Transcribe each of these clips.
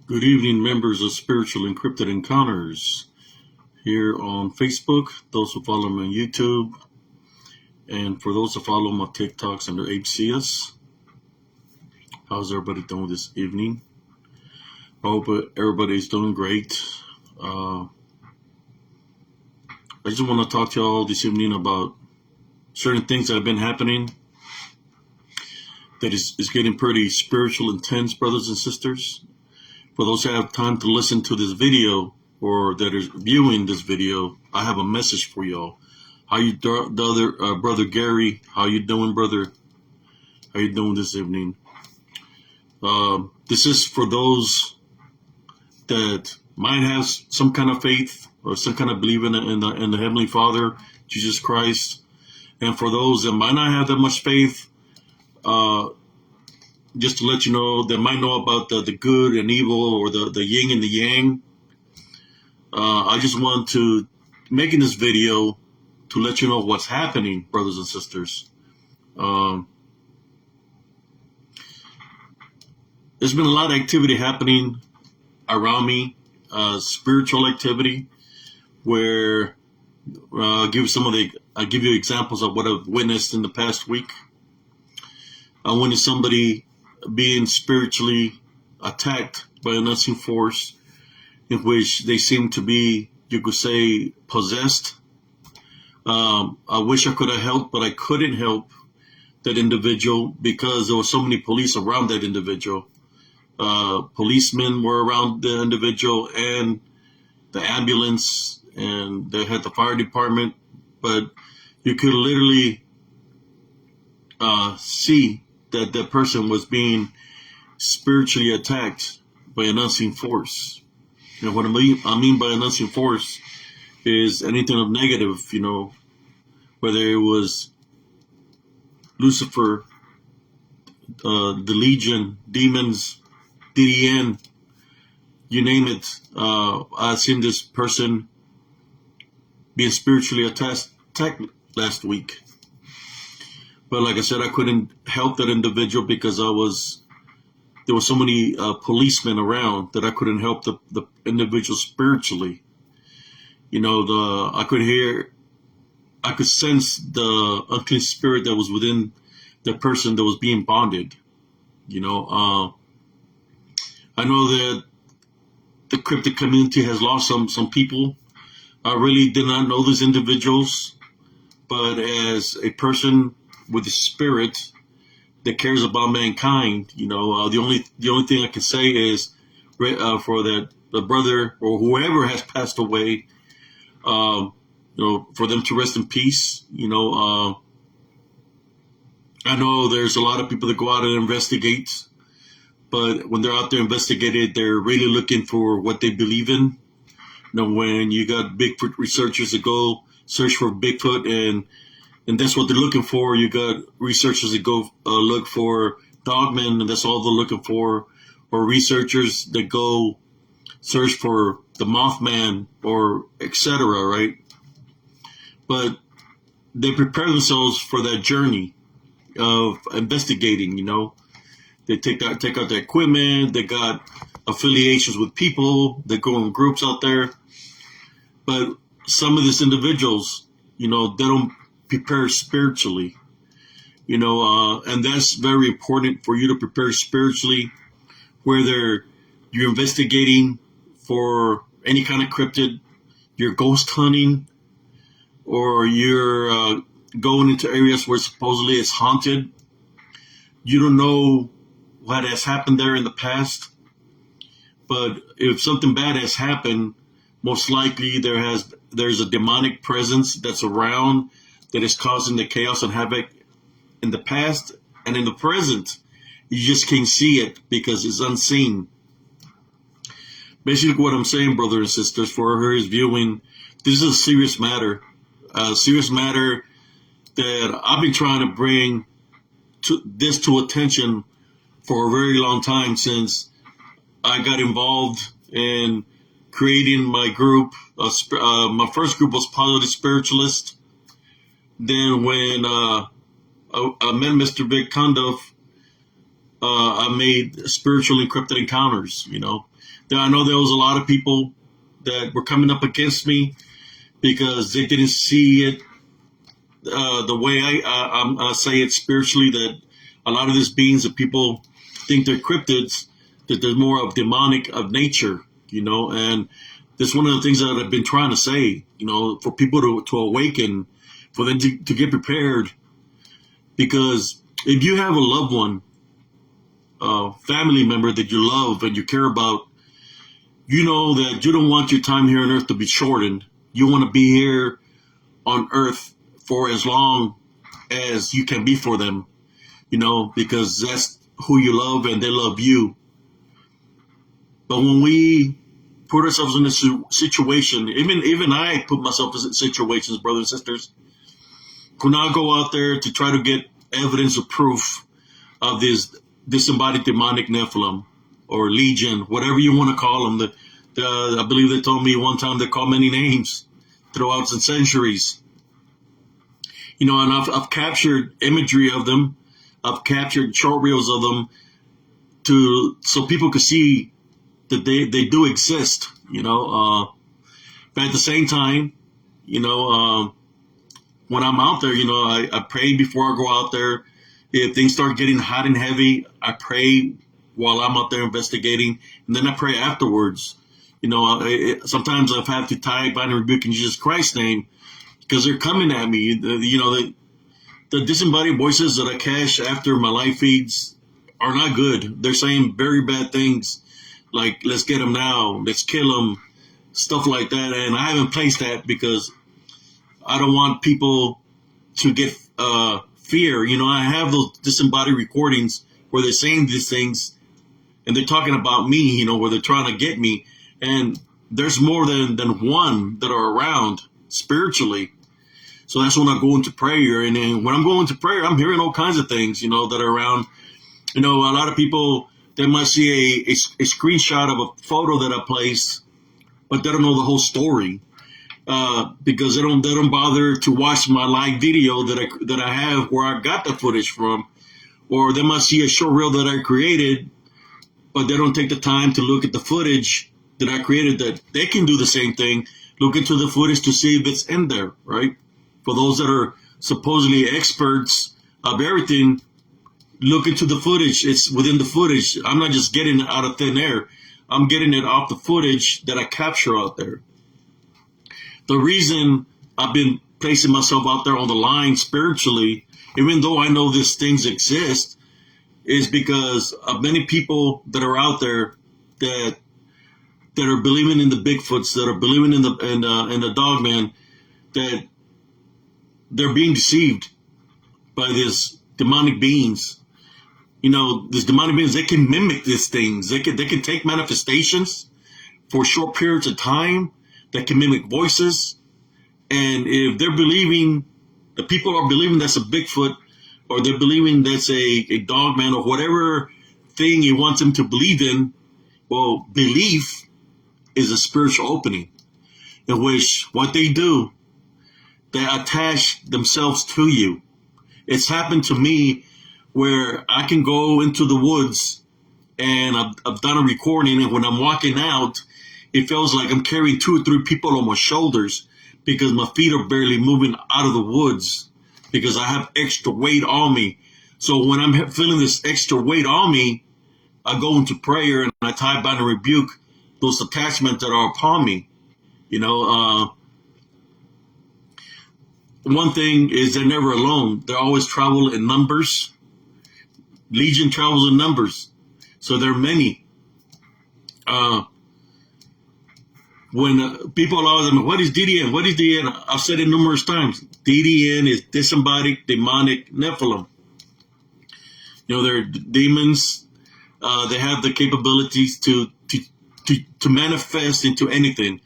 Good evening, members of Spiritual Encrypted Encounters here on Facebook, those who follow me on YouTube, and for those who follow my TikToks under HCS. How's everybody doing this evening? I hope everybody's doing great. I just want to talk to y'all this evening about certain things that have been happening that is getting pretty spiritual intense, brothers and sisters. For those who have time to listen to this video or that is viewing this video, I have a message for y'all. How you, brother Gary? How you doing, brother? How you doing this evening? This is for those that might have some kind of faith or some kind of belief in the Heavenly Father, Jesus Christ, and for those that might not have that much faith. Just to let you know, that might know about the good and evil or the yin and the yang. I just want to making this video to let you know what's happening, brothers and sisters. There's been a lot of activity happening around me, spiritual activity, where I'll give you examples of what I've witnessed in the past week. I witnessed somebody being spiritually attacked by an unseen force in which they seem to be, you could say, possessed. I wish I could have helped, but I couldn't help that individual because there were so many police around that individual. Policemen were around the individual and the ambulance, and they had the fire department, but you could literally see that that person was being spiritually attacked by an unseen force. You know what I mean by an unseen force is anything of negative, whether it was Lucifer, the Legion, demons, DDN, you name it. I've seen this person being spiritually attacked last week. But like I said, I couldn't help that individual because there were so many policemen around that I couldn't help the individual spiritually. I could sense the unclean spirit that was within the person that was being bonded. I know that the cryptic community has lost some people. I really did not know these individuals, but as a person with the spirit that cares about mankind, the only thing I can say is for the brother or whoever has passed away, for them to rest in peace. I know there's a lot of people that go out and investigate, but when they're out there investigating, they're really looking for what they believe in. When you got Bigfoot researchers that go search for Bigfoot and that's what they're looking for. You got researchers that go look for dogmen, and that's all they're looking for. Or researchers that go search for the Mothman or etc. Right? But they prepare themselves for that journey of investigating. They take out the equipment. They got affiliations with people. They go in groups out there. But some of these individuals, they don't prepare spiritually, and that's very important for you to prepare spiritually, whether you're investigating for any kind of cryptid, you're ghost hunting, or you're going into areas where supposedly it's haunted. You don't know what has happened there in the past, but if something bad has happened, most likely there's a demonic presence that's around that is causing the chaos and havoc in the past and in the present. You just can't see it because it's unseen. Basically what I'm saying, brothers and sisters, for her is viewing, this is a serious matter that I've been trying to bring to attention for a very long time, since I got involved in creating my group. My first group was Positive Spiritualist. Then when I met Mr. Vic Conduff, I made Spiritual Encrypted Encounters, I know there was a lot of people that were coming up against me because they didn't see it the way I say it spiritually, that a lot of these beings that people think they're cryptids, that they're more of demonic of nature, and that's one of the things that I've been trying to say, for people to awaken, for them to get prepared. Because if you have a loved one, a family member that you love and you care about, you know that you don't want your time here on earth to be shortened. You want to be here on earth for as long as you can be for them, because that's who you love and they love you. But when we put ourselves in a situation, even I put myself in situations, brothers and sisters, when I go out there to try to get evidence or proof of this disembodied demonic Nephilim or Legion, whatever you want to call them. I believe they told me one time they call many names throughout the centuries. And I've captured imagery of them. I've captured short reels of them so people could see that they do exist, but at the same time, when I'm out there, I pray before I go out there. If things start getting hot and heavy, I pray while I'm out there investigating, and then I pray afterwards. Sometimes I've had to bind and rebuke in Jesus Christ's name because they're coming at me. The disembodied voices that I catch after my live feeds are not good. They're saying very bad things, like "let's get them now," "let's kill them," stuff like that. And I haven't placed that because I don't want people to get fear. I have those disembodied recordings where they're saying these things and they're talking about me, where they're trying to get me. And there's more than one that are around spiritually. So that's when I go into prayer. And then when I'm going to prayer, I'm hearing all kinds of things, that are around. A lot of people, they might see a screenshot of a photo that I placed, but they don't know the whole story. Because they don't bother to watch my live video that I have where I got the footage from, or they might see a short reel that I created, but they don't take the time to look at the footage that I created. That they can do the same thing, look into the footage to see if it's in there, right? For those that are supposedly experts of everything, look into the footage. It's within the footage. I'm not just getting it out of thin air. I'm getting it off the footage that I capture out there. The reason I've been placing myself out there on the line spiritually, even though I know these things exist, is because of many people that are out there that are believing in the Bigfoots, that are believing in the Dogman, that they're being deceived by these demonic beings. These demonic beings, they can mimic these things. They can take manifestations for short periods of time. That can mimic voices. And if they're believing, the people are believing that's a Bigfoot, or they're believing that's a Dogman, or whatever thing you want them to believe in, well, belief is a spiritual opening in which what they do, they attach themselves to you. It's happened to me where I can go into the woods and I've done a recording, and when I'm walking out, it feels like I'm carrying 2 or 3 people on my shoulders because my feet are barely moving out of the woods because I have extra weight on me. So when I'm feeling this extra weight on me, I go into prayer and I bind and rebuke those attachments that are upon me. One thing is they're never alone. They always travel in numbers. Legion travels in numbers. So there are many. When people always ask me, what is DDN? What is DDN? I've said it numerous times. DDN is disembodied demonic Nephilim. They're demons. They have the capabilities to manifest into anything.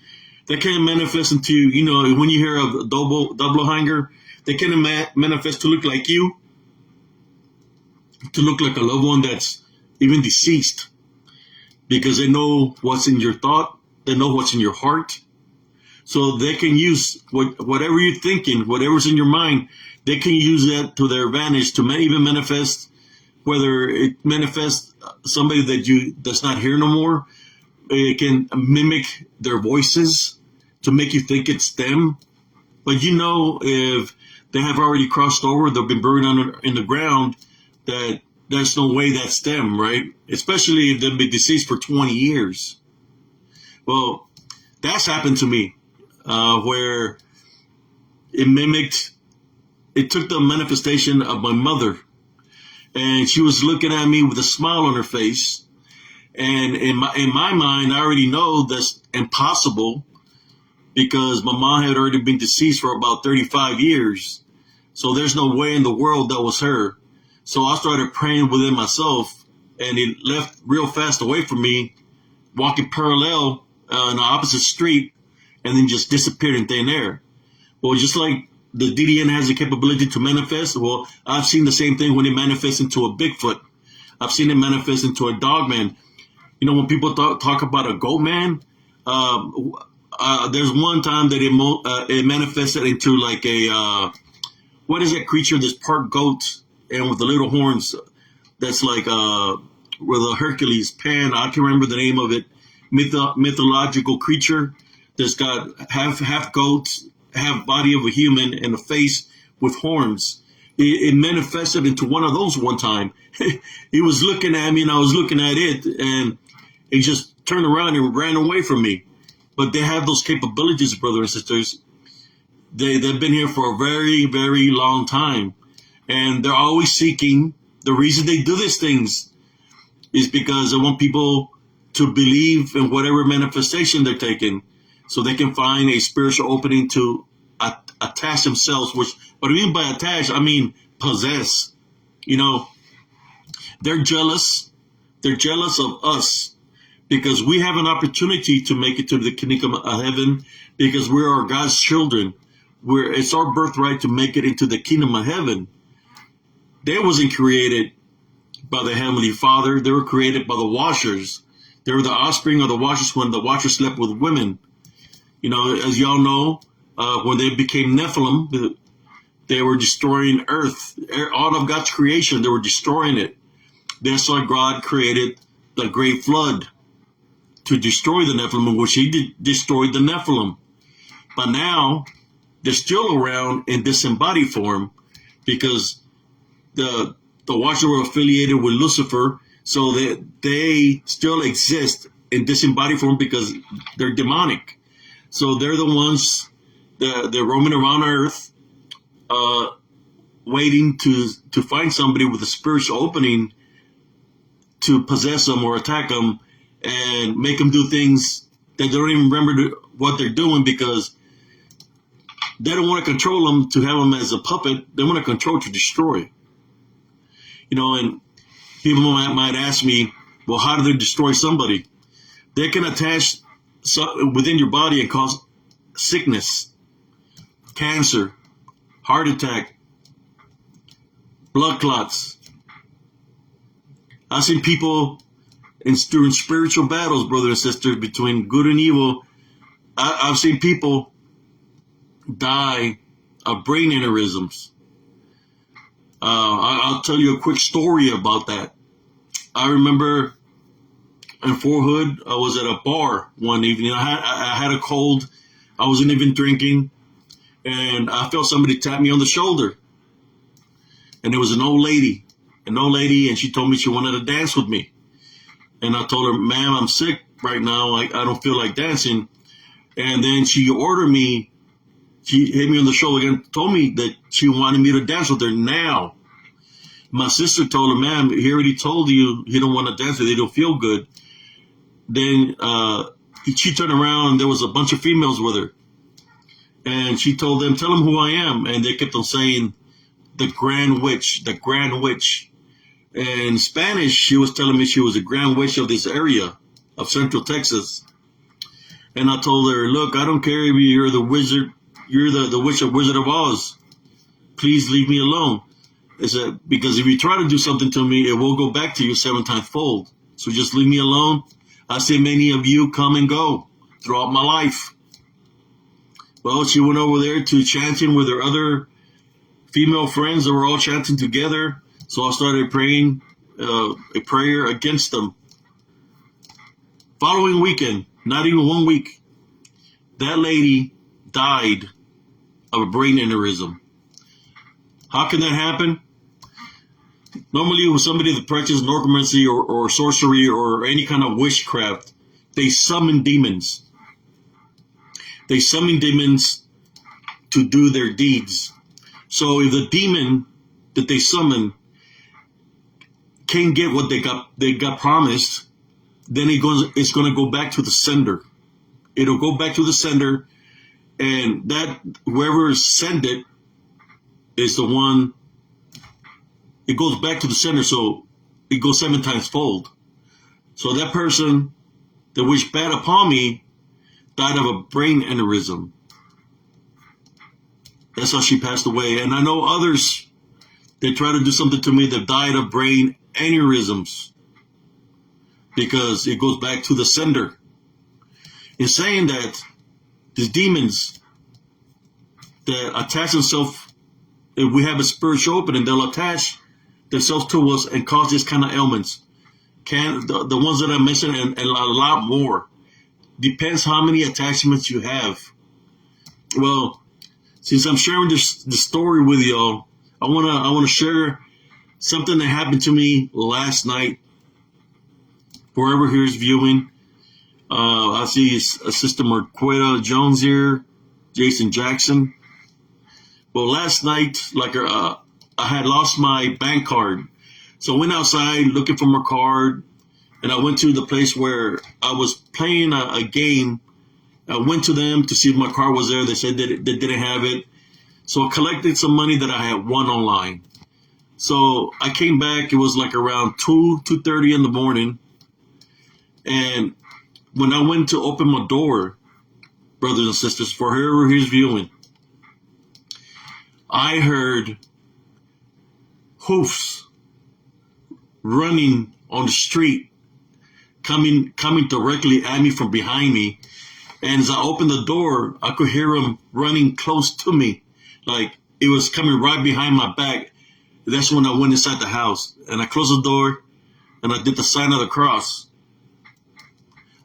They can manifest into, when you hear of double hanger, they can manifest to look like you, to look like a loved one that's even deceased, because they know what's in your thought. They know what's in your heart. So they can use whatever you're thinking, whatever's in your mind, they can use that to their advantage to even manifest, whether it manifests somebody that's not here no more, it can mimic their voices to make you think it's them. But if they have already crossed over, they've been buried in the ground, that there's no way that's them, right? Especially if they've been deceased for 20 years. Well, that's happened to me, where it took the manifestation of my mother. And she was looking at me with a smile on her face. And in my mind, I already know that's impossible, because my mom had already been deceased for about 35 years. So there's no way in the world that was her. So I started praying within myself, and it left real fast away from me, walking parallel on the opposite street, and then just disappeared in thin air. Well, just like the DDN has the capability to manifest, well, I've seen the same thing when it manifests into a Bigfoot. I've seen it manifest into a dog man. When people talk about a goat man, there's one time that it manifested into like what is that creature, this part goat and with the little horns, that's like with a Hercules, Pan, I can't remember the name of it, mythological creature that's got half goat, half body of a human, and a face with horns. It manifested into one of those one time. He was looking at me and I was looking at it, and it just turned around and ran away from me. But they have those capabilities, brothers and sisters. They've been here for a very, very long time. And they're always seeking. The reason they do these things is because they want people to believe in whatever manifestation they're taking, so they can find a spiritual opening to attach themselves. What I mean by attach, I mean possess. They're jealous. They're jealous of us, because we have an opportunity to make it to the kingdom of heaven, because we are God's children. It's our birthright to make it into the kingdom of heaven. They wasn't created by the Heavenly Father. They were created by the Watchers. They were the offspring of the Watchers when the Watchers slept with women. As y'all know, when they became Nephilim, they were destroying earth. All of God's creation, they were destroying it. That's why God created the great flood, to destroy the Nephilim, which he destroyed the Nephilim. But now, they're still around in disembodied form, because the Watchers were affiliated with Lucifer, so that they still exist in disembodied form because they're demonic. So they're the ones that they're roaming around earth, waiting to find somebody with a spiritual opening to possess them or attack them and make them do things that they don't even remember what they're doing, because they don't want to control them to have them as a puppet. They want to control to destroy. And people might ask me, well, how do they destroy somebody? They can attach within your body and cause sickness, cancer, heart attack, blood clots. I've seen people during spiritual battles, brothers and sisters, between good and evil. I've seen people die of brain aneurysms. I'll tell you a quick story about that. I remember in Fort Hood, I was at a bar one evening. I had a cold. I wasn't even drinking, and I felt somebody tap me on the shoulder. And it was an old lady, and she told me she wanted to dance with me. And I told her, ma'am, I'm sick right now. I don't feel like dancing. And then she ordered me. She hit me on the shoulder again, told me that she wanted me to dance with her now. My sister told her, ma'am, he already told you he don't want to dance with you. They don't feel good. Then she turned around, and there was a bunch of females with her. And she told them, tell them who I am. And they kept on saying, the Grand Witch, the Grand Witch. And in Spanish, she was telling me she was a Grand Witch of this area of Central Texas. And I told her, look, I don't care if you're the wizard, you're the witch of Wizard of Oz. Please leave me alone. I said, because if you try to do something to me, it will go back to you 7 times fold. So just leave me alone. I see many of you come and go throughout my life. Well, she went over there to chanting with her other female friends that were all chanting together. So I started praying a prayer against them. Following weekend, not even 1 week, that lady died of a brain aneurysm. How can that happen? Normally, with somebody that practices necromancy or sorcery or any kind of witchcraft, they summon demons. They summon demons to do their deeds. So if the demon that they summon can't get what they got promised, then it's going to go back to the sender. It'll go back to the sender, and that whoever sent it is the one. It goes back to the sender, so it goes 7 times fold. So that person that wished bad upon me died of a brain aneurysm. That's how she passed away. And I know others that try to do something to me that died of brain aneurysms because it goes back to the sender. In saying that, these demons that attach themselves, if we have a spiritual opening, they'll attach themselves to us and cause these kind of ailments. The ones that I mentioned and a lot more. Depends how many attachments you have. Well, since I'm sharing this story with y'all, I wanna share something that happened to me last night. Whoever here is viewing, I see Sister Marquetta Jones here, Jason Jackson. Well, last night, I had lost my bank card. So I went outside looking for my card, and I went to the place where I was playing a game. I went to them to see if my card was there. They said that they didn't have it. So I collected some money that I had won online. So I came back. It was like around 2:30 in the morning. And when I went to open my door, brothers and sisters, for whoever who's viewing, I heard hoofs running on the street, coming directly at me from behind me. And as I opened the door, I could hear them running close to me, like it was coming right behind my back. That's when I went inside the house and I closed the door and I did the sign of the cross.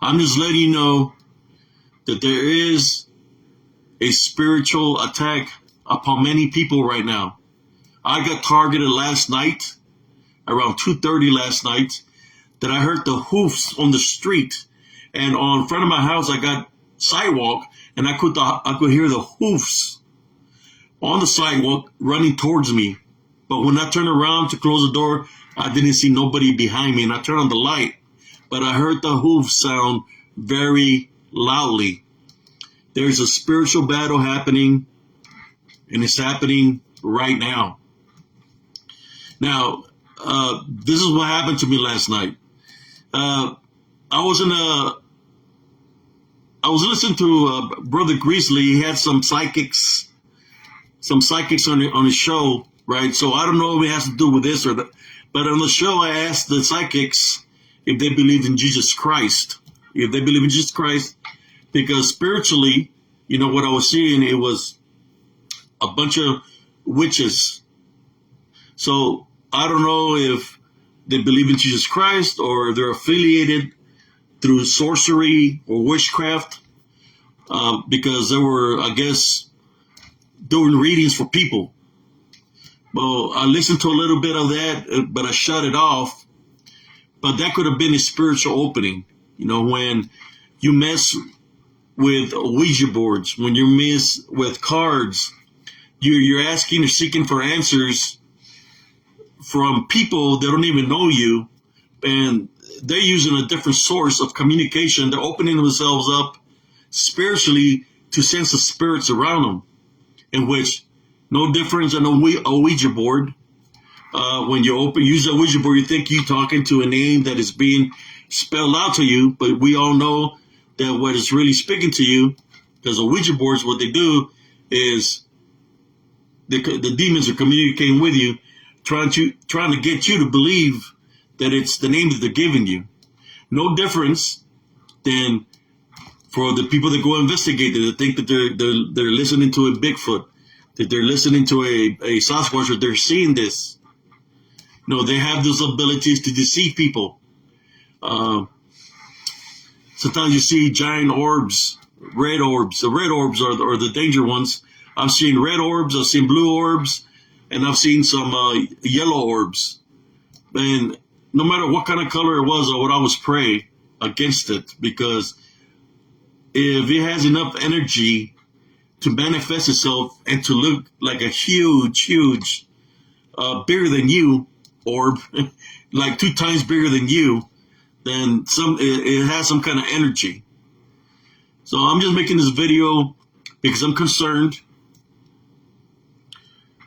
I'm just letting you know that there is a spiritual attack upon many people right now. I got targeted last night, around 2:30 last night, that I heard the hoofs on the street. And on front of my house, I got sidewalk, and I could hear the hoofs on the sidewalk running towards me. But when I turned around to close the door, I didn't see nobody behind me, and I turned on the light. But I heard the hoofs sound very loudly. There's a spiritual battle happening, and it's happening right now. Now, this is what happened to me last night. I was listening to Brother Grizzly. He had some psychics on his show, right? So I don't know if it has to do with this or that. But on the show, I asked the psychics if they believe in Jesus Christ. If they believe in Jesus Christ, because spiritually, you know, what I was seeing, it was a bunch of witches. So I don't know if they believe in Jesus Christ or they're affiliated through sorcery or witchcraft, because they were, I guess, doing readings for people. Well, I listened to a little bit of that, but I shut it off. But that could have been a spiritual opening. You know, when you mess with Ouija boards, when you mess with cards, you're asking or seeking for answers from people that don't even know you, and they're using a different source of communication. They're opening themselves up spiritually to sense the spirits around them, in which no difference than a Ouija board. When you use a Ouija board, you think you're talking to a name that is being spelled out to you, but we all know that what is really speaking to you, because the Ouija boards, what they do is the demons are communicating with you, trying to get you to believe that it's the name that they're giving you. No difference than for the people that go investigate it, that think that they're listening to a Bigfoot, that they're listening to a Sasquatch, or they're seeing this. No, they have those abilities to deceive people. Sometimes you see giant orbs, red orbs. The red orbs are the danger ones. I've seen red orbs, I've seen blue orbs, and I've seen some yellow orbs. And no matter what kind of color it was, I would always pray against it, because if it has enough energy to manifest itself and to look like a huge, bigger than you orb, like 2 times bigger than you, then it has some kind of energy. So I'm just making this video because I'm concerned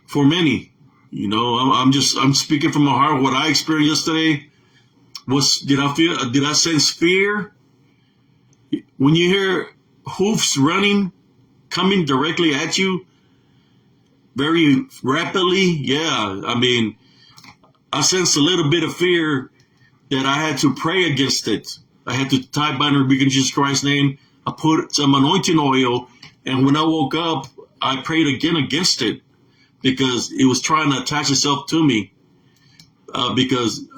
for many. You know, I'm speaking from my heart. What I experienced yesterday did I sense fear? When you hear hoofs running, coming directly at you very rapidly, yeah, I mean, I sensed a little bit of fear that I had to pray against it. I had to tie, bind, and rebuke in Jesus Christ's name. I put some anointing oil, and when I woke up, I prayed again against it, because it was trying to attach itself to me. Because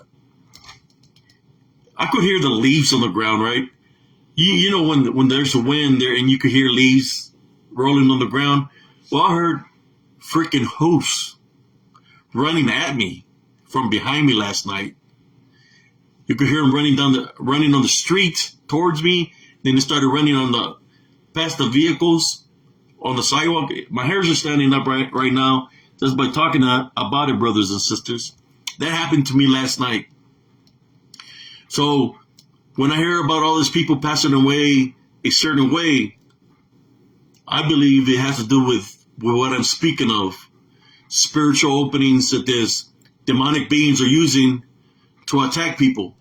I could hear the leaves on the ground, right? You know when there's a wind there and you could hear leaves rolling on the ground? Well, I heard freaking hoofs running at me from behind me last night. You could hear them running on the street towards me. Then they started running past the vehicles on the sidewalk. My hairs are standing up right now just by talking about it, brothers and sisters. That happened to me last night. So when I hear about all these people passing away a certain way, I believe it has to do with what I'm speaking of. Spiritual openings that these demonic beings are using to attack people.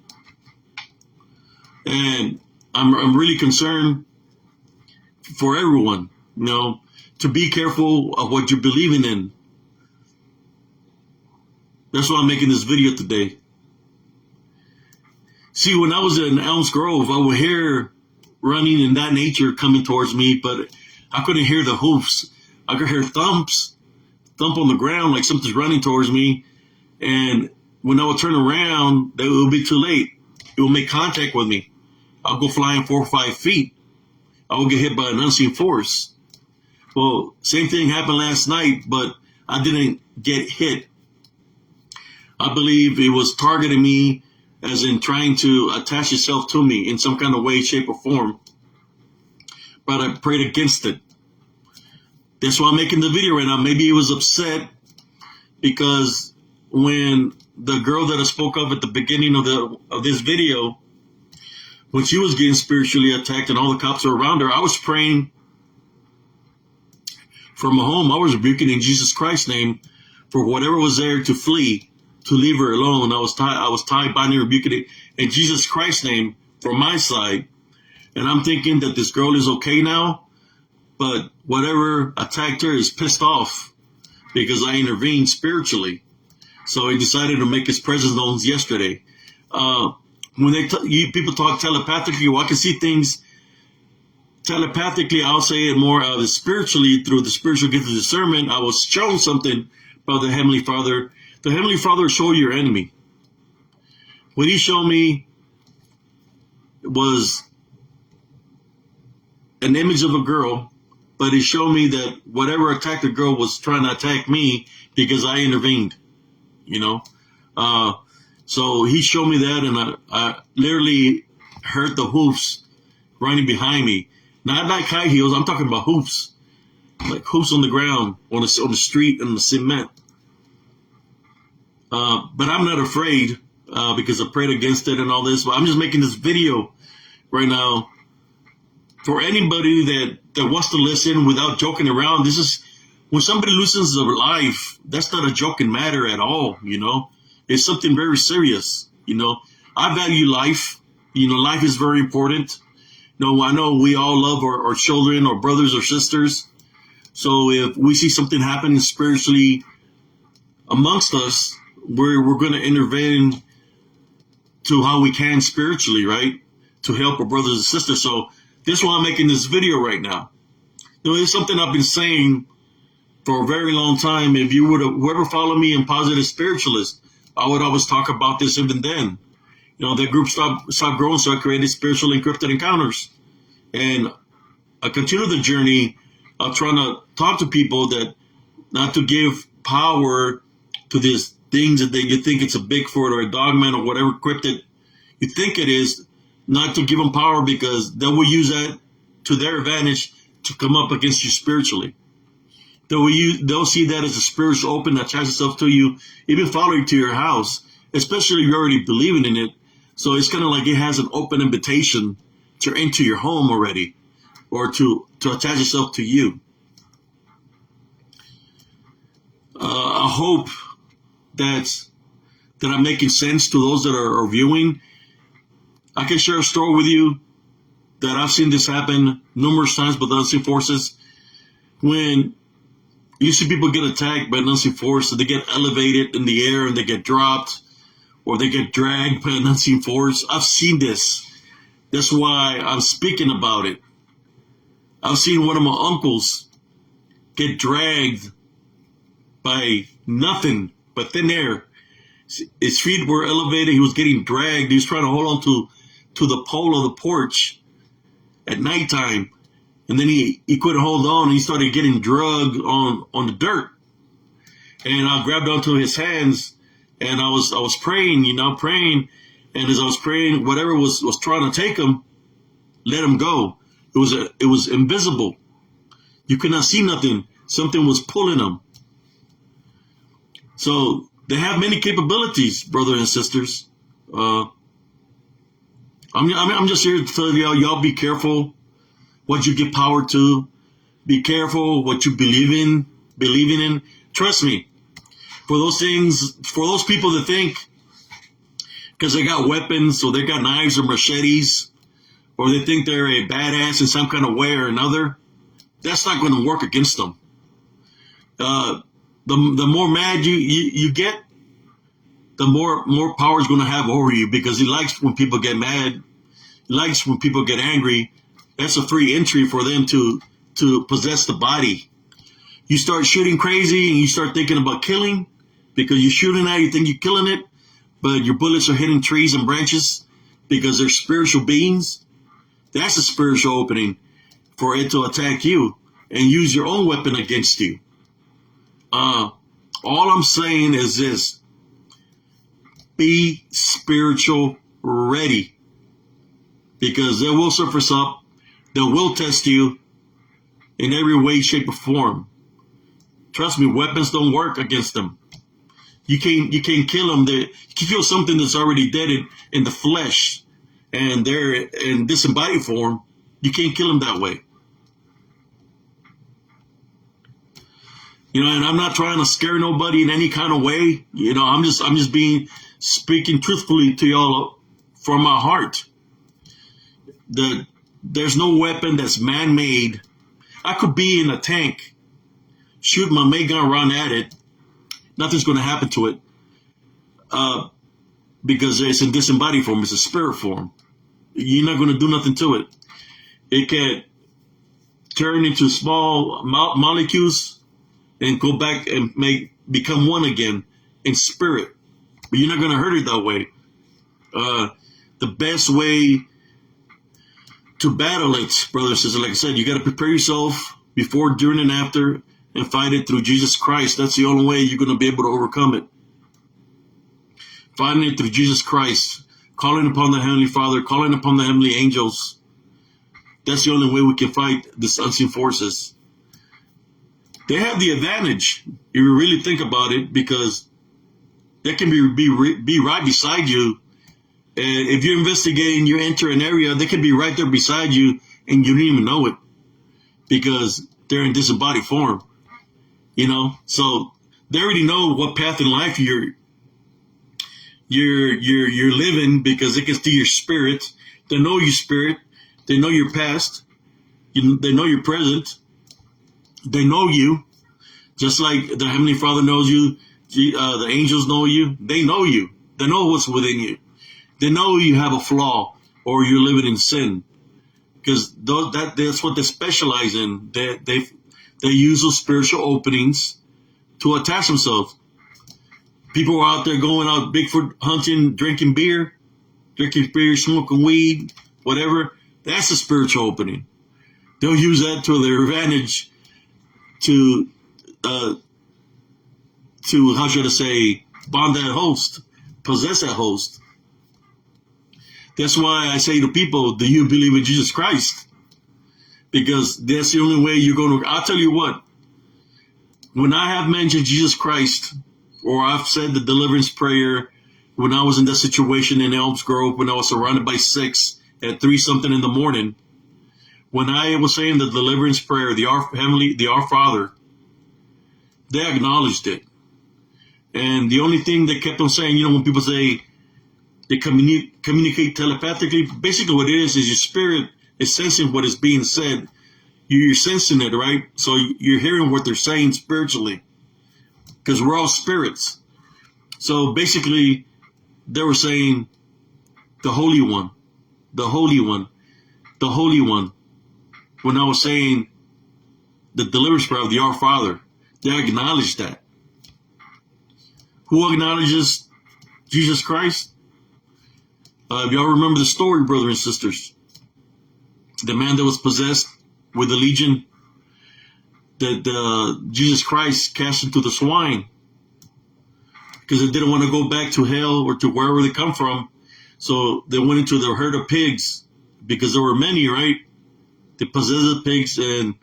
And I'm really concerned for everyone, you know, to be careful of what you're believing in. That's why I'm making this video today. See, when I was in Elms Grove, I would hear running in that nature coming towards me, but I couldn't hear the hoofs. I could hear thump on the ground like something's running towards me. And when I would turn around, it would be too late. It would make contact with me. I'll go flying 4 or 5 feet. I will get hit by an unseen force. Well, same thing happened last night, but I didn't get hit. I believe it was targeting me, as in trying to attach itself to me in some kind of way, shape, or form. But I prayed against it. That's why I'm making the video right now. Maybe it was upset because when the girl that I spoke of at the beginning of this video, when she was getting spiritually attacked and all the cops were around her, I was praying from home. I was rebuking in Jesus Christ's name for whatever was there to flee, to leave her alone. I was tied, binding, rebuking it in Jesus Christ's name from my side. And I'm thinking that this girl is okay now, but whatever attacked her is pissed off because I intervened spiritually. So he decided to make his presence known yesterday. When people talk telepathically, well, I can see things telepathically. I'll say it more spiritually, through the spiritual gift of discernment. I was shown something by the Heavenly Father. The Heavenly Father will show you your enemy. What he showed me was an image of a girl, but he showed me that whatever attacked the girl was trying to attack me because I intervened, you know. So he showed me that, and I literally heard the hoofs running behind me. Not like high heels, I'm talking about hoofs. Like hoofs on the ground, on the street, and the cement. But I'm not afraid because I prayed against it and all this. But I'm just making this video right now for anybody that wants to listen without joking around. This is, when somebody loses their life, that's not a joking matter at all, you know. It's something very serious, you know. I value life. You know, life is very important. You know, I know we all love our children, our brothers or sisters. So if we see something happening spiritually amongst us, we're going to intervene to how we can spiritually, right? To help our brothers and sisters. So this is why I'm making this video right now. You know, it's something I've been saying for a very long time. If you would have, whoever followed me in Positive Spiritualist, I would always talk about this even then. That group stopped growing, so I created Spiritual Encrypted Encounters. And I continue the journey of trying to talk to people that not to give power to these things that you think it's a Bigfoot or a Dogman or whatever cryptid you think it is, not to give them power because they will use that to their advantage to come up against you spiritually. They'll see that as a spiritual open that attaches itself to you, even follow you to your house, especially if you're already believing in it. So it's kind of like it has an open invitation to enter your home already, or to attach itself to you. I hope that I'm making sense to those that are viewing. I can share a story with you that I've seen this happen numerous times with unseen forces. When you see people get attacked by an unseen force, so they get elevated in the air and they get dropped, or they get dragged by an unseen force. I've seen this. That's why I'm speaking about it. I've seen one of my uncles get dragged by nothing but thin air. His feet were elevated. He was getting dragged. He was trying to hold on to the pole of the porch at nighttime. And then he couldn't hold on. He started getting drugged on the dirt. And I grabbed onto his hands and I was praying, praying. And as I was praying, whatever was trying to take him, let him go. It was invisible. You could not see nothing. Something was pulling him. So they have many capabilities, brothers and sisters. I'm just here to tell y'all be careful what you give power to. Be careful what you believing in. Trust me, for those people that think because they got weapons or they got knives or machetes, or they think they're a badass in some kind of way or another, that's not going to work against them. The more mad you get, the more power is going to have over you, because he likes when people get mad. He likes when people get angry. That's a free entry for them to possess the body. You start shooting crazy and you start thinking about killing because you're shooting at it, you think you're killing it, but your bullets are hitting trees and branches because they're spiritual beings. That's a spiritual opening for it to attack you and use your own weapon against you. All I'm saying is this: be spiritual ready, because they will surface up, they will test you in every way, shape, or form. Trust me, weapons don't work against them. You can't kill them. You can kill something that's already dead in the flesh, and they're in disembodied form. You can't kill them that way. And I'm not trying to scare nobody in any kind of way. I'm just speaking truthfully to y'all from my heart. There's no weapon that's man-made. I could be in a tank, shoot my main gun, run at it. Nothing's going to happen to it because it's in disembodied form. It's a spirit form. You're not going to do nothing to it. It can turn into small molecules and go back and become one again in spirit. But you're not going to hurt it that way. The best way to battle it, brothers and sisters, like I said, you got to prepare yourself before, during, and after, and fight it through Jesus Christ. That's the only way you're going to be able to overcome it. Fighting it through Jesus Christ, calling upon the Heavenly Father, calling upon the heavenly angels. That's the only way we can fight these unseen forces. They have the advantage, if you really think about it, because they can be right beside you. And if you're investigating, you enter an area, they can be right there beside you, and you don't even know it, because they're in disembodied form. So they already know what path in life you're living, because they can see your spirit. They know your spirit. They know your past. They know your present. They know you, just like the Heavenly Father knows you. The angels know you. They know you. They know what's within you. They know you have a flaw or you're living in sin, because that's what they specialize in. They use those spiritual openings to attach themselves. People are out there going out Bigfoot hunting, drinking beer. drinking beer, smoking weed, whatever, that's a spiritual opening. They'll use that to their advantage to how should I say, bond that host, possess that host. That's why I say to people, do you believe in Jesus Christ? Because that's the only way you're going to, I'll tell you what, when I have mentioned Jesus Christ, or I've said the deliverance prayer, when I was in that situation in Elms Grove, when I was surrounded by 6 at 3-something in the morning, when I was saying the deliverance prayer, the Our Father, they acknowledged it. And the only thing they kept on saying, when people say they communicate telepathically, basically what it is your spirit is sensing what is being said. You're sensing it, right? So you're hearing what they're saying spiritually, because we're all spirits. So basically, they were saying, the Holy One, the Holy One, the Holy One. When I was saying the deliverance prayer of the Our Father, they acknowledged that. Who acknowledges Jesus Christ? If y'all remember the story, brothers and sisters, the man that was possessed with the legion, that Jesus Christ cast into the swine because they didn't want to go back to hell or to wherever they come from. So they went into their herd of pigs because there were many, right? They possessed the pigs and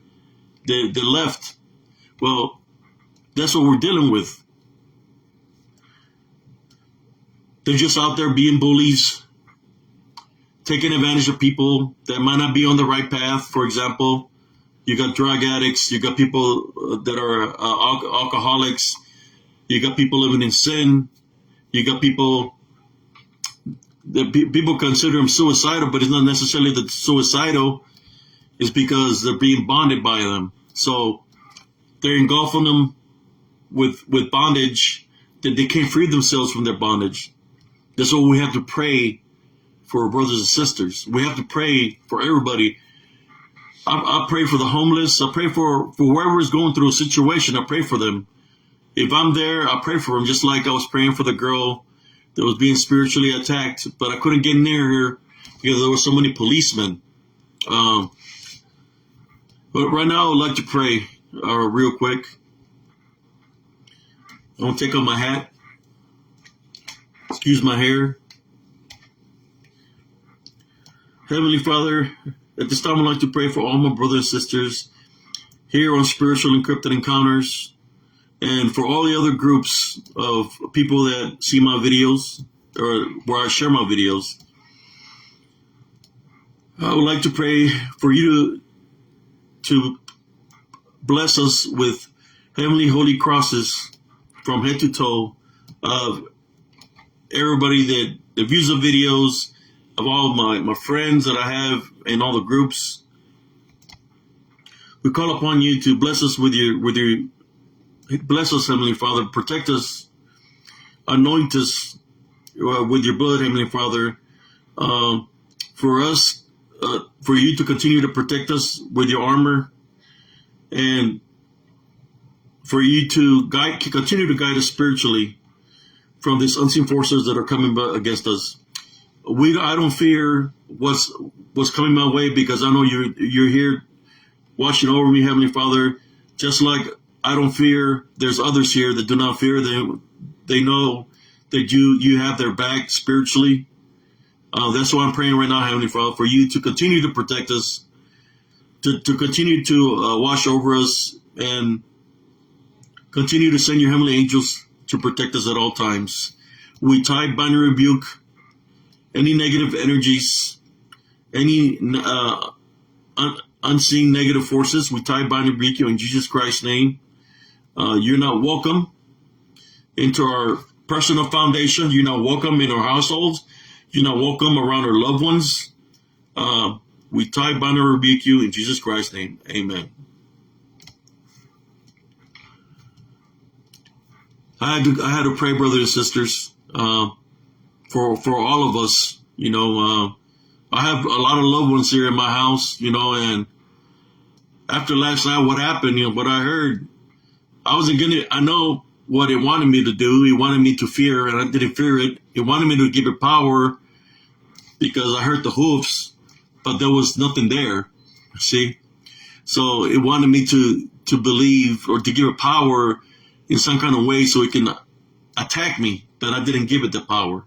they left. Well, that's what we're dealing with. They're just out there being bullies, taking advantage of people that might not be on the right path. For example, you got drug addicts, you got people that are alcoholics, you got people living in sin, you got people that people consider them suicidal, but it's not necessarily that suicidal. It's because they're being bonded by them. So they're engulfing them with bondage that they can't free themselves from their bondage. That's why we have to pray for our brothers and sisters. We have to pray for everybody. I pray for the homeless. I pray for whoever is going through a situation. I pray for them. If I'm there, I pray for them, just like I was praying for the girl that was being spiritually attacked, but I couldn't get near her because there were so many policemen. But right now, I would like to pray real quick. I'm going to take off my hat. Excuse my hair. Heavenly Father, at this time I'd like to pray for all my brothers and sisters here on Spiritual Encrypted Encounters, and for all the other groups of people that see my videos or where I share my videos. I would like to pray for you to bless us with heavenly holy crosses from head to toe of everybody that views the videos, of all my friends that I have in all the groups. We call upon you to bless us with your bless us, Heavenly Father, protect us, anoint us with your blood, Heavenly Father, for us, for you to continue to protect us with your armor, and for you to continue to guide us spiritually from these unseen forces that are coming against us. I don't fear what's coming my way, because I know you're here watching over me, Heavenly Father. Just like I don't fear, there's others here that do not fear. They know that you have their back spiritually. That's why I'm praying right now, Heavenly Father, for you to continue to protect us, to continue to watch over us, and continue to send your heavenly angels to protect us at all times. We bind and rebuke any negative energies, any unseen negative forces. We bind and rebuke you in Jesus Christ's name. You're not welcome into our personal foundation. You're not welcome in our households. You're not welcome around our loved ones. We bind and rebuke you in Jesus Christ's name. Amen. I had to pray, brothers and sisters, for all of us. I have a lot of loved ones here in my house, and after last night, what happened, what I heard, I know what it wanted me to do. It wanted me to fear, and I didn't fear it. It wanted me to give it power, because I heard the hoofs, but there was nothing there. See? So it wanted me to believe or to give it power in some kind of way so it can attack me, but I didn't give it the power.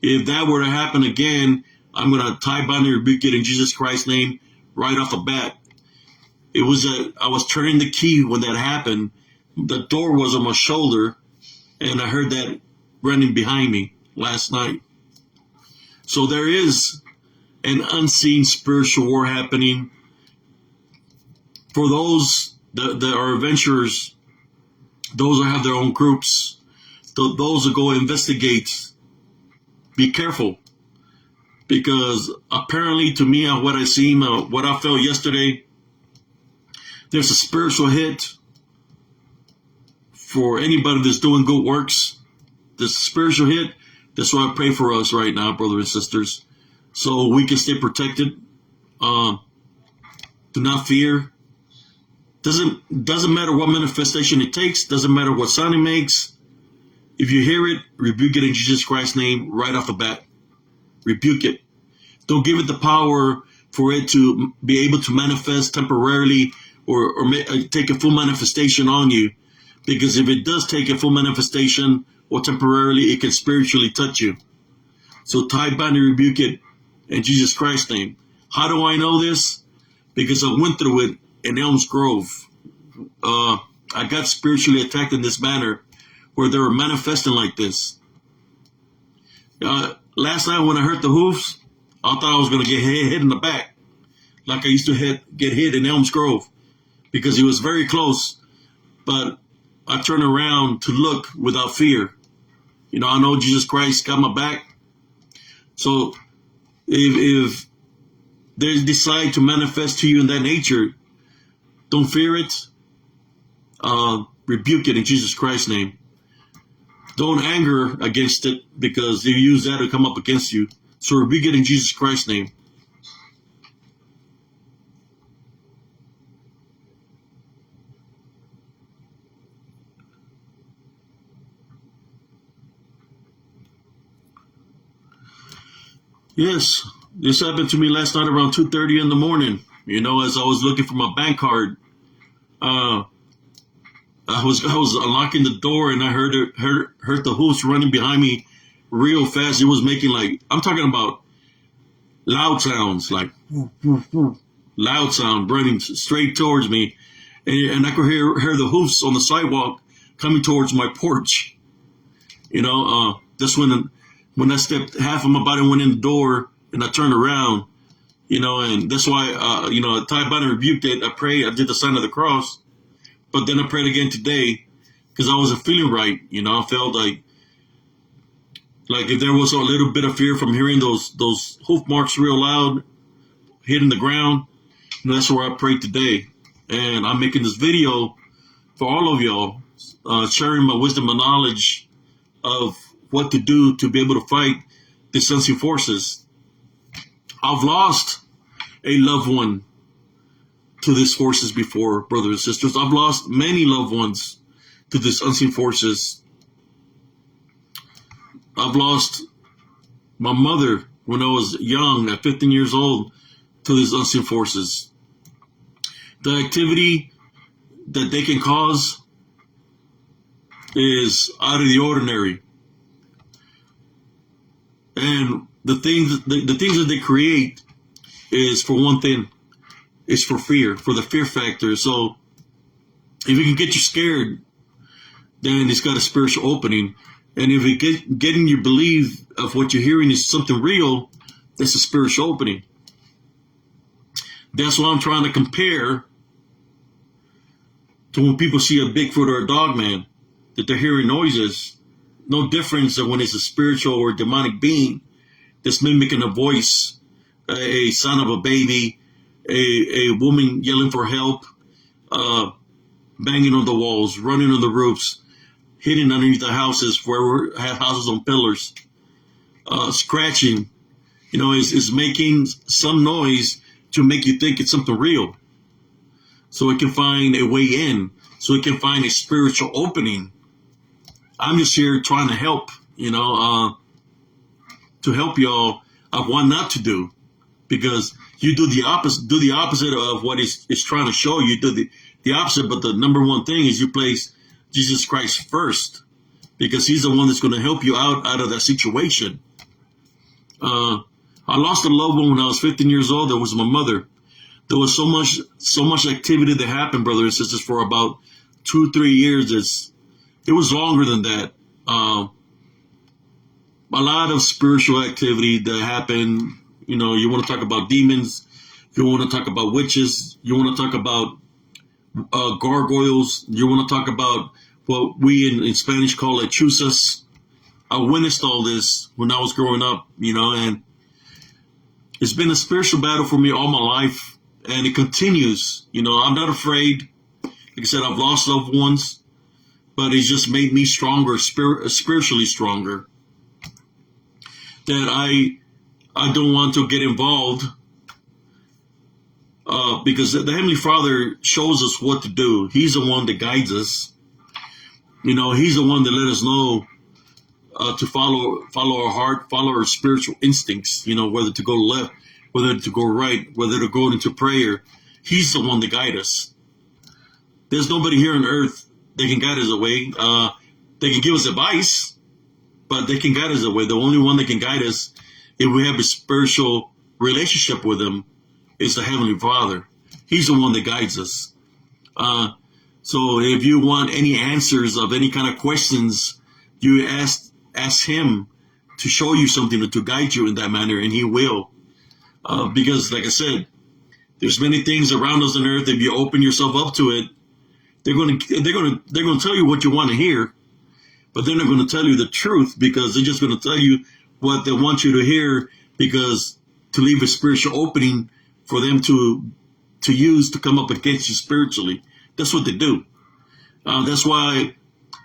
If that were to happen again, I'm going to tie, bind, and rebuke it in Jesus Christ's name right off the bat. It was I was turning the key when that happened. The door was on my shoulder, and I heard that running behind me last night. So there is an unseen spiritual war happening. For those that are adventurers, those that have their own groups, those that go investigate, be careful. Because apparently to me, what I seen, what I felt yesterday, there's a spiritual hit for anybody that's doing good works. This spiritual hit, that's why I pray for us right now, brothers and sisters, so we can stay protected. Do not fear. Doesn't matter what manifestation it takes. Doesn't matter what sound it makes. If you hear it, rebuke it in Jesus Christ's name right off the bat. Rebuke it. Don't give it the power for it to be able to manifest temporarily or take a full manifestation on you. Because if it does take a full manifestation or temporarily, it can spiritually touch you. So tie, bind, and rebuke it in Jesus Christ's name. How do I know this? Because I went through it in Elms Grove. I got spiritually attacked in this manner where they were manifesting like this. Last night when I heard the hoofs, I thought I was going to get hit in the back like I used to get hit in Elms Grove because he was very close. But I turned around to look without fear. You know, I know Jesus Christ got my back. So if they decide to manifest to you in that nature, don't fear it. Rebuke it in Jesus Christ's name. Don't anger against it because they use that to come up against you. So rebuke it in Jesus Christ's name. Yes, this happened to me last night around 2:30 in the morning. You know, as I was looking for my bank card, I was unlocking the door and I heard the hoofs running behind me real fast. It was making I'm talking about loud sounds, like woo, woo, woo, loud sound running straight towards me, and I could hear the hoofs on the sidewalk coming towards my porch. You know, that's when I stepped half of my body went in the door and I turned around. You know, and that's why I tied, bind, and rebuked it. I prayed. I did the sign of the cross. But then I prayed again today because I wasn't feeling right. You know, I felt like if there was a little bit of fear from hearing those hoof marks real loud hitting the ground. You know, that's where I prayed today. And I'm making this video for all of y'all, sharing my wisdom and knowledge of what to do to be able to fight these unseen forces. I've lost a loved one to these forces before, brothers and sisters. I've lost many loved ones to these unseen forces. I've lost my mother when I was young, at 15 years old, to these unseen forces. The activity that they can cause is out of the ordinary. And the things that they create is, for one thing, is for fear, for the fear factor. So if it can get you scared, then it's got a spiritual opening. And if it getting you believe of what you're hearing is something real, that's a spiritual opening. That's why I'm trying to compare to when people see a Bigfoot or a Dogman, that they're hearing noises. No difference than when it's a spiritual or demonic being that's mimicking a voice, a sound of a baby, a woman yelling for help, banging on the walls, running on the roofs, hitting underneath the houses where we have houses on pillars, scratching. You know, is making some noise to make you think it's something real. So it can find a way in, so it can find a spiritual opening. I'm just here trying to help, to help y'all of what not to do, because you do the opposite of what it's trying to show you. Do the opposite, but the number one thing is you place Jesus Christ first, because he's the one that's going to help you out of that situation. I lost a loved one when I was 15 years old. That was my mother. There was so much activity that happened, brothers and sisters, for about 2-3 years. It was longer than that. A lot of spiritual activity that happened. You know, you want to talk about demons, you want to talk about witches, you want to talk about gargoyles, you want to talk about what we in Spanish call hechuzas. I witnessed all this when I was growing up, and it's been a spiritual battle for me all my life, and it continues. I'm not afraid. Like I said, I've lost loved ones, but it's just made me stronger, spiritually stronger. That I don't want to get involved because the Heavenly Father shows us what to do. He's the one that guides us. He's the one that let us know to follow our heart, follow our spiritual instincts, whether to go left, whether to go right, whether to go into prayer. He's the one that guides us. There's nobody here on earth that can guide us away. They can give us advice, but they can guide us away. The only one that can guide us, if we have a spiritual relationship with him, is the Heavenly Father. He's the one that guides us. So if you want any answers of any kind of questions, you ask him to show you something or to guide you in that manner, and he will. Because, like I said, there's many things around us on earth. If you open yourself up to it, they're going to tell you what you want to hear, but they're not going to tell you the truth, because they're just going to tell you what they want you to hear, because to leave a spiritual opening for them to use to come up against you spiritually. That's what they do. That's why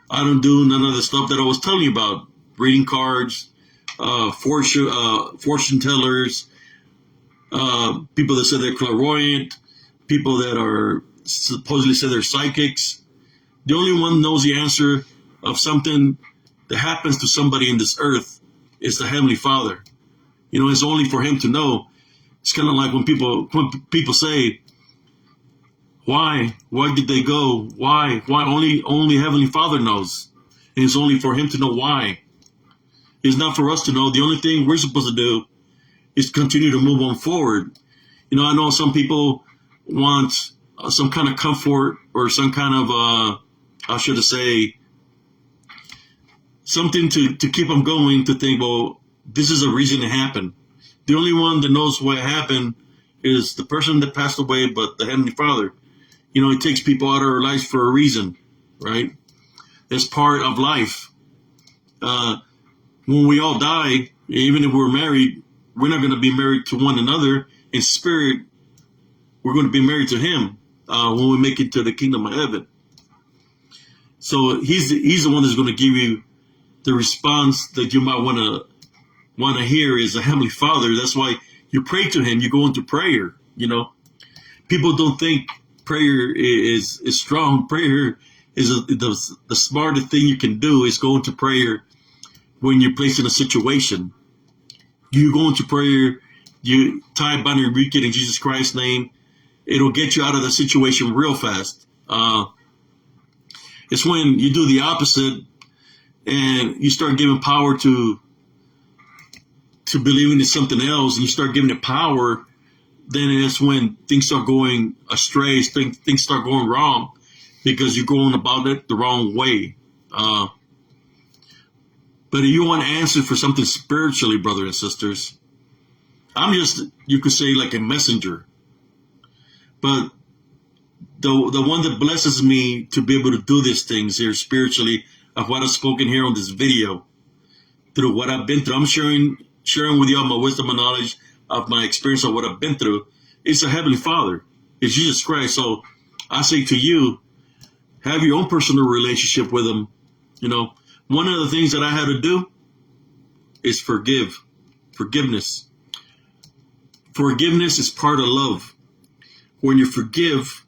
I don't do none of the stuff that I was telling you about. Reading cards, fortune tellers, people that say they're clairvoyant, people that are supposedly say they're psychics. The only one knows the answer of something that happens to somebody in this earth is the Heavenly Father. It's only for him to know. It's kind of like when people say, why did they go? Why only Heavenly Father knows. And it's only for him to know why. It's not for us to know. The only thing we're supposed to do is continue to move on forward. I know some people want some kind of comfort or some kind of, how should I say, something to keep them going, to think, well, this is a reason it happened. The only one that knows what happened is the person that passed away, but the Heavenly Father. It takes people out of our lives for a reason, right? It's part of life. When we all die, even if we're married, we're not going to be married to one another. In spirit, we're going to be married to him when we make it to the kingdom of heaven. So he's the one that's going to give you the response that you might want to hear is the Heavenly Father. That's why you pray to him. You go into prayer. People don't think prayer is strong. Prayer is the smartest thing you can do is go into prayer when you're placed in a situation. You go into prayer, you tie, bind, and rebuke it in Jesus Christ's name. It'll get you out of the situation real fast. It's when you do the opposite and you start giving power to believing in something else, and you start giving it power, then it's when things start going astray, things start going wrong, because you're going about it the wrong way. But if you want answers for something spiritually, brothers and sisters, I'm just, you could say, like a messenger. But the one that blesses me to be able to do these things here spiritually, of what I've spoken here on this video, through what I've been through, I'm sharing with you all my wisdom and knowledge of my experience of what I've been through. It's a Heavenly Father. It's Jesus Christ. So I say to you, have your own personal relationship with him. One of the things that I had to do is forgiveness. Forgiveness is part of love. When you forgive,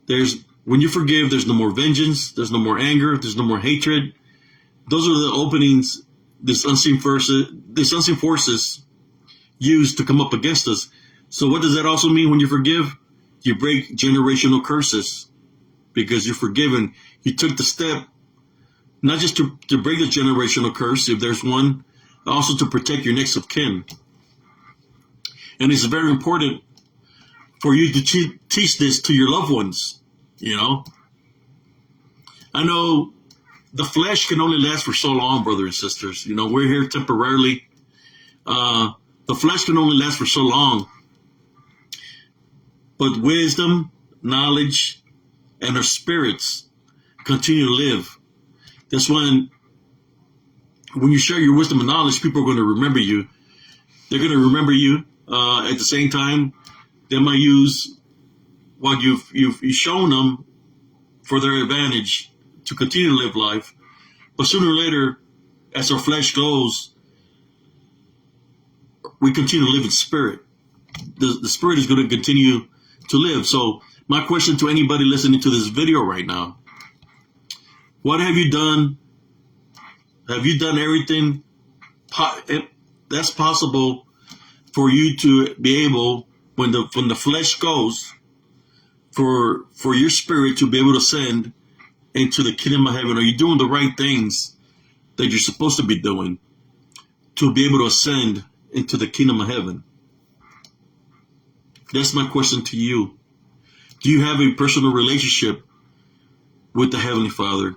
there's no more vengeance, there's no more anger, there's no more hatred. Those are the openings this unseen forces use to come up against us. So what does that also mean when you forgive? You break generational curses because you're forgiven. You took the step not just to break the generational curse, if there's one, also to protect your next of kin. And it's very important for you to teach this to your loved ones, you know. I know the flesh can only last for so long, brothers and sisters. You know, we're here temporarily. The flesh can only last for so long. But wisdom, knowledge, and our spirits continue to live. That's when you share your wisdom and knowledge, people are going to remember you. They're going to remember you. At the same time, they might use what you've shown them for their advantage to continue to live life. But sooner or later, as our flesh goes, we continue to live in spirit. The spirit is going to continue to live. So my question to anybody listening to this video right now, what have you done? Have you done everything that's possible for you to be able, when the flesh goes, for your spirit to be able to ascend into the kingdom of heaven? Are you doing the right things that you're supposed to be doing to be able to ascend into the kingdom of heaven? That's my question to you. Do you have a personal relationship with the Heavenly Father?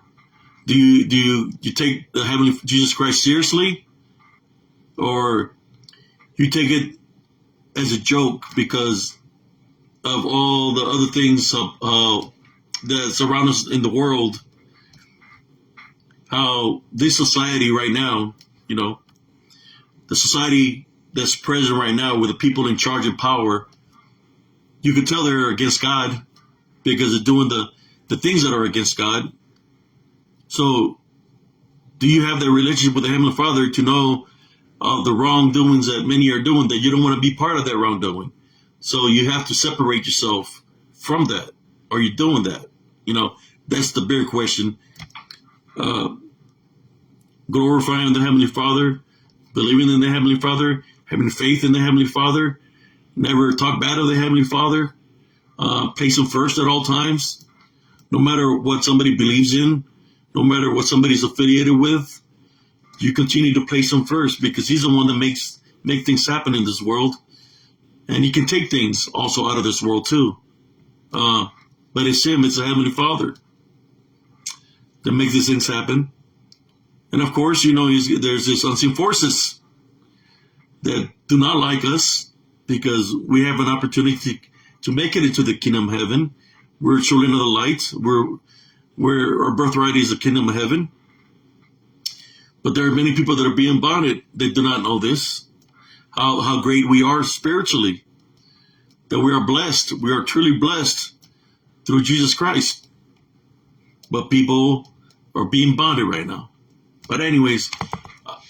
Do you take the Heavenly Jesus Christ seriously, or you take it as a joke because of all the other things that surround us in the world? How this society right now, you know, the society that's present right now with the people in charge and power, you can tell they're against God because they're doing the things that are against God. So do you have that relationship with the Heavenly Father to know the wrongdoings that many are doing, that you don't want to be part of that wrongdoing? So you have to separate yourself from that. Are you doing that? You know, that's the bigger question. Glorifying the Heavenly Father, believing in the Heavenly Father, having faith in the Heavenly Father, never talk bad of the Heavenly Father, place Him first at all times, no matter what somebody believes in, no matter what somebody's affiliated with. You continue to place Him first because He's the one that make things happen in this world, and He can take things also out of this world too. But it's Him, it's the Heavenly Father that makes these things happen. And of course, you know, there's this unseen forces that do not like us because we have an opportunity to make it into the kingdom of heaven. We're children of the light. Our birthright is the kingdom of heaven. But there are many people that are being bonded that do not know this, how great we are spiritually, that we are blessed. We are truly blessed through Jesus Christ. But people are being bonded right now. But anyways,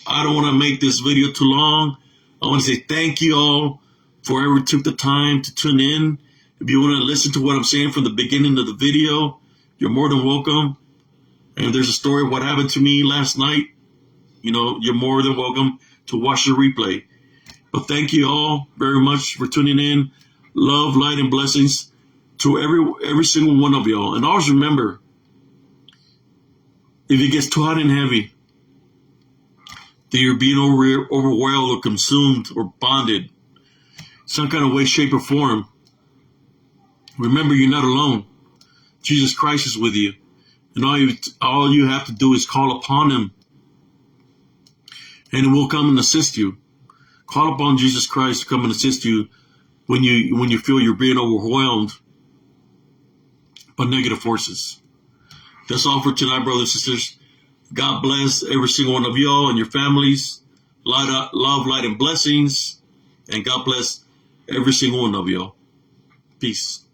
I don't want to make this video too long. I want to say thank you all for whoever took the time to tune in. If you want to listen to what I'm saying from the beginning of the video, you're more than welcome. And if there's a story of what happened to me last night, you know, you're more than welcome to watch the replay. But thank you all very much for tuning in. Love, light, and blessings to every single one of y'all. And always remember, if it gets too hot and heavy, that you're being overwhelmed or consumed or bonded, some kind of way, shape, or form, remember you're not alone. Jesus Christ is with you. And all you have to do is call upon Him, and He will come and assist you. Call upon Jesus Christ to come and assist you when you feel you're being overwhelmed by negative forces. That's all for tonight, brothers and sisters. God bless every single one of y'all and your families. Love, light, and blessings. And God bless every single one of y'all. Peace.